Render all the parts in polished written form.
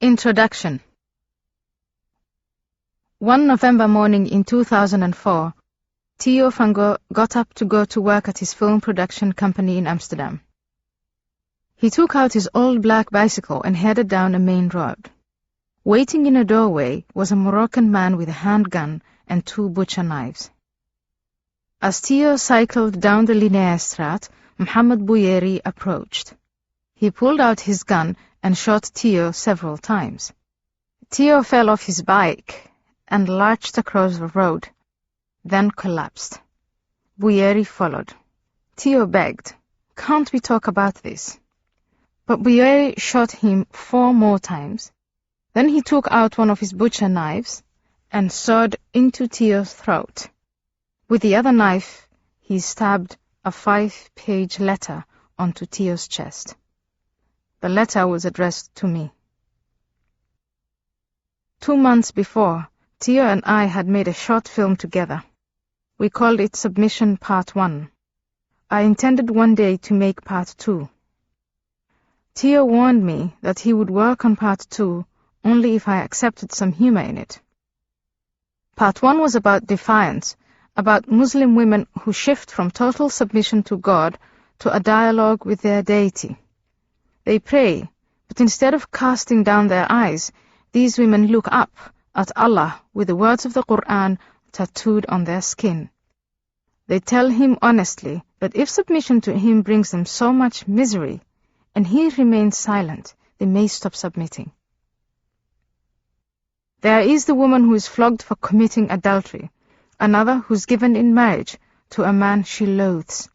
Introduction. One November morning in 2004, Theo van Gogh got up to go to work at his film production company in Amsterdam. He took out his old black bicycle and headed down a main road. Waiting in a doorway was a Moroccan man with a handgun and 2 butcher knives. As Theo cycled down the Linnéestraat, Mohammed Bouyeri approached. He pulled out his gun and shot Theo several times. Theo fell off his bike and lurched across the road, then collapsed. Bouyeri followed. Theo begged, "Can't we talk about this?" But Bouyeri shot him 4 more times. Then he took out one of his butcher knives and sawed into Theo's throat. With the other knife, he stabbed a 5-page letter onto Theo's chest. The letter was addressed to me. 2 months before, Theo and I had made a short film together. We called it Submission Part 1. I intended one day to make Part 2. Theo warned me that he would work on Part 2 only if I accepted some humor in it. Part 1 was about defiance, about Muslim women who shift from total submission to God to a dialogue with their deity. They pray, but instead of casting down their eyes, these women look up at Allah with the words of the Quran tattooed on their skin. They tell Him honestly that if submission to Him brings them so much misery, and He remains silent, they may stop submitting. There is the woman who is flogged for committing adultery, another who's given in marriage to a man she loathes,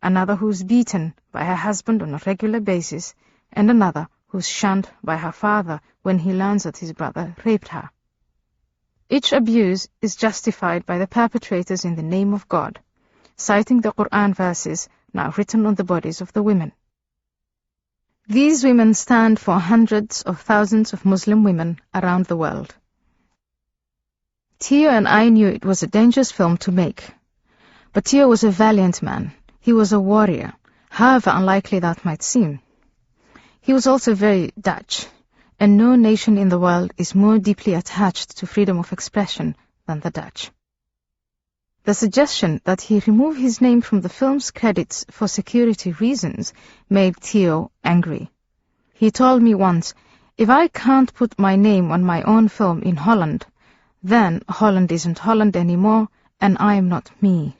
another who's beaten by her husband on a regular basis, and another who's shunned by her father when he learns that his brother raped her. Each abuse is justified by the perpetrators in the name of God, citing the Quran verses now written on the bodies of the women. These women stand for hundreds of thousands of Muslim women around the world. Theo and I knew it was a dangerous film to make. But Theo was a valiant man. He was a warrior, however unlikely that might seem. He was also very Dutch, and no nation in the world is more deeply attached to freedom of expression than the Dutch. The suggestion that he remove his name from the film's credits for security reasons made Theo angry. He told me once, "If I can't put my name on my own film in Holland, then Holland isn't Holland anymore, and I am not me."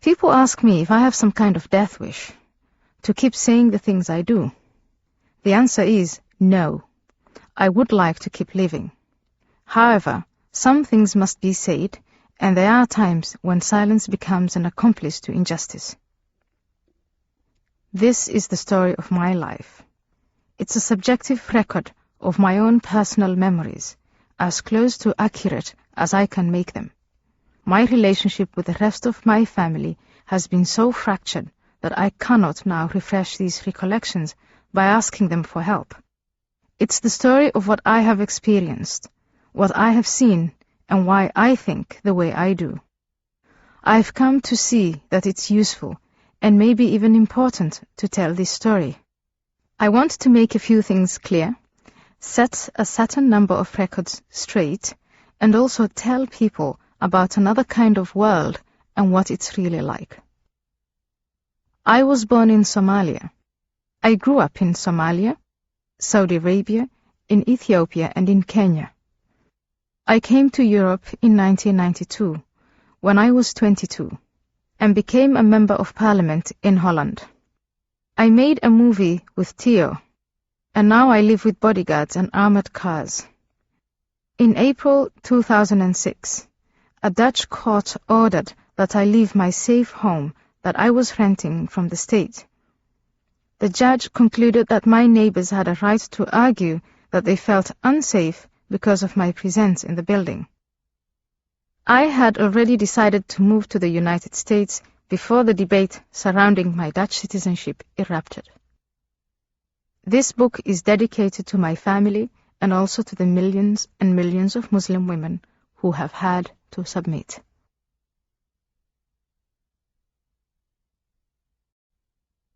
People ask me if I have some kind of death wish, to keep saying the things I do. The answer is no. I would like to keep living. However, some things must be said, and there are times when silence becomes an accomplice to injustice. This is the story of my life. It's a subjective record of my own personal memories, as close to accurate as I can make them. My relationship with the rest of my family has been so fractured that I cannot now refresh these recollections by asking them for help. It's the story of what I have experienced, what I have seen, and why I think the way I do. I've come to see that it's useful, and maybe even important, to tell this story. I want to make a few things clear, set a certain number of records straight, and also tell people about another kind of world and what it's really like. I was born in Somalia. I grew up in Somalia, Saudi Arabia, in Ethiopia, and in Kenya. I came to Europe in 1992, when I was 22, and became a member of parliament in Holland. I made a movie with Theo, and now I live with bodyguards and armored cars. In April 2006, a Dutch court ordered that I leave my safe home that I was renting from the state. The judge concluded that my neighbors had a right to argue that they felt unsafe because of my presence in the building. I had already decided to move to the United States before the debate surrounding my Dutch citizenship erupted. This book is dedicated to my family and also to the millions and millions of Muslim women who have had to submit.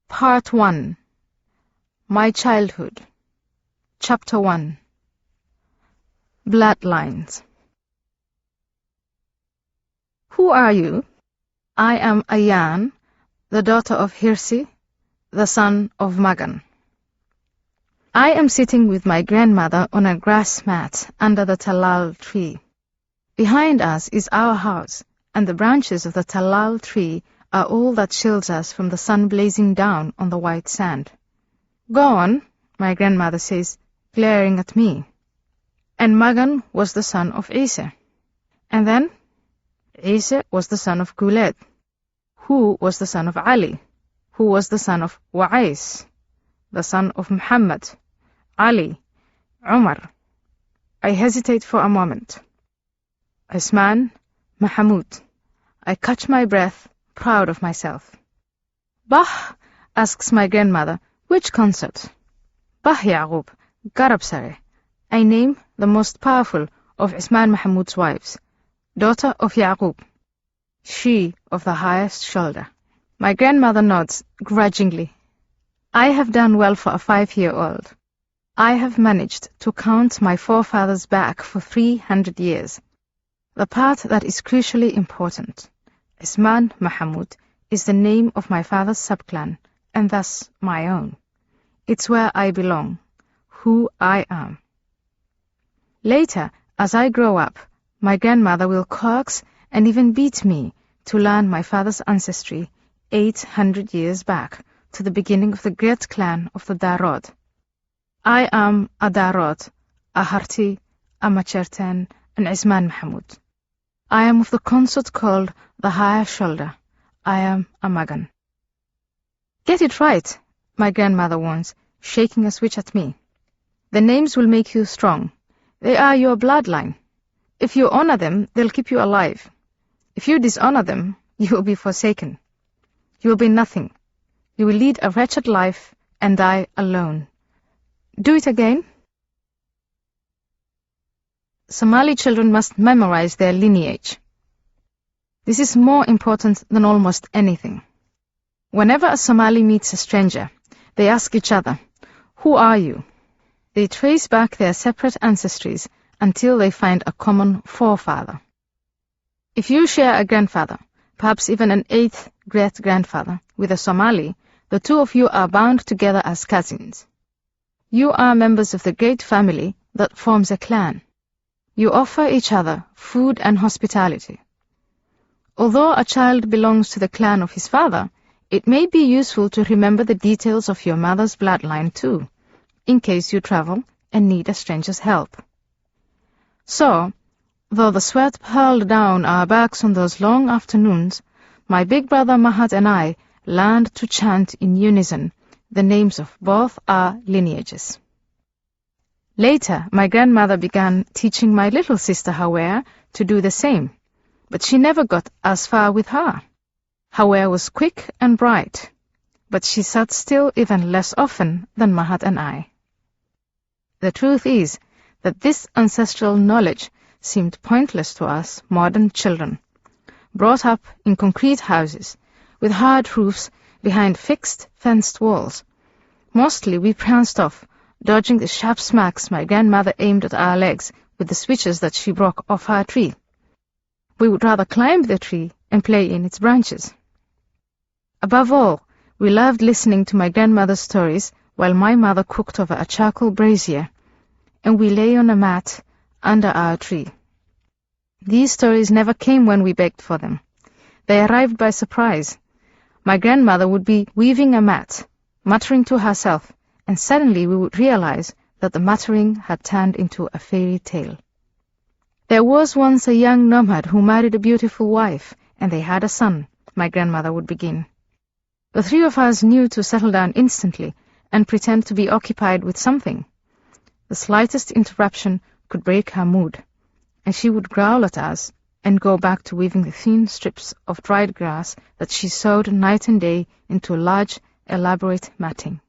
Part 1. My childhood. Chapter 1. Bloodlines. Who are you? I am Ayaan, the daughter of Hirsi, the son of Magan. I am sitting with my grandmother on a grass mat under the talal tree. Behind us is our house, and the branches of the talal tree are all that shields us from the sun blazing down on the white sand. Go on, my grandmother says, glaring at me. And Magan was the son of Isa. And then Isa was the son of Guled, who was the son of Ali, who was the son of Wa'ais, the son of Muhammad, Ali, Umar. I hesitate for a moment. Usman, Mahmud. I catch my breath, proud of myself. Bah, asks my grandmother, which concert? Bah Ya'qub, Garabsare. I name the most powerful of Usman Mahmud's wives, daughter of Ya'qub, she of the highest shoulder. My grandmother nods grudgingly. I have done well for a 5-year-old. I have managed to count my forefathers back for 300 years. The part that is crucially important. Usman Mahmud is the name of my father's subclan, and thus my own. It's where I belong, who I am. Later, as I grow up, my grandmother will coax and even beat me to learn my father's ancestry 800 years back to the beginning of the great clan of the Darod. I am a Darod, a Harti, a Macherten, and Usman Mahmud. I am of the consort called the Higher Shoulder. I am a Magan. Get it right, my grandmother warns, shaking a switch at me. The names will make you strong. They are your bloodline. If you honor them, they'll keep you alive. If you dishonor them, you will be forsaken. You will be nothing. You will lead a wretched life and die alone. Do it again. Somali children must memorize their lineage. This is more important than almost anything. Whenever a Somali meets a stranger, they ask each other, "Who are you?" They trace back their separate ancestries until they find a common forefather. If you share a grandfather, perhaps even an 8th great-grandfather, with a Somali, the two of you are bound together as cousins. You are members of the great family that forms a clan. You offer each other food and hospitality. Although a child belongs to the clan of his father, it may be useful to remember the details of your mother's bloodline too, in case you travel and need a stranger's help. So, though the sweat pearled down our backs on those long afternoons, my big brother Mahad and I learned to chant in unison the names of both our lineages. Later, my grandmother began teaching my little sister Hawer to do the same, but she never got as far with her. Hawer was quick and bright, but she sat still even less often than Mahad and I. The truth is that this ancestral knowledge seemed pointless to us modern children, brought up in concrete houses, with hard roofs behind fixed, fenced walls. Mostly we pranced off, dodging the sharp smacks my grandmother aimed at our legs with the switches that she broke off her tree. We would rather climb the tree and play in its branches. Above all, we loved listening to my grandmother's stories while my mother cooked over a charcoal brazier, and we lay on a mat under our tree. These stories never came when we begged for them. They arrived by surprise. My grandmother would be weaving a mat, muttering to herself, and suddenly we would realize that the muttering had turned into a fairy tale. There was once a young nomad who married a beautiful wife, and they had a son, my grandmother would begin. The three of us knew to settle down instantly and pretend to be occupied with something. The slightest interruption could break her mood, and she would growl at us and go back to weaving the thin strips of dried grass that she sewed night and day into large, elaborate matting.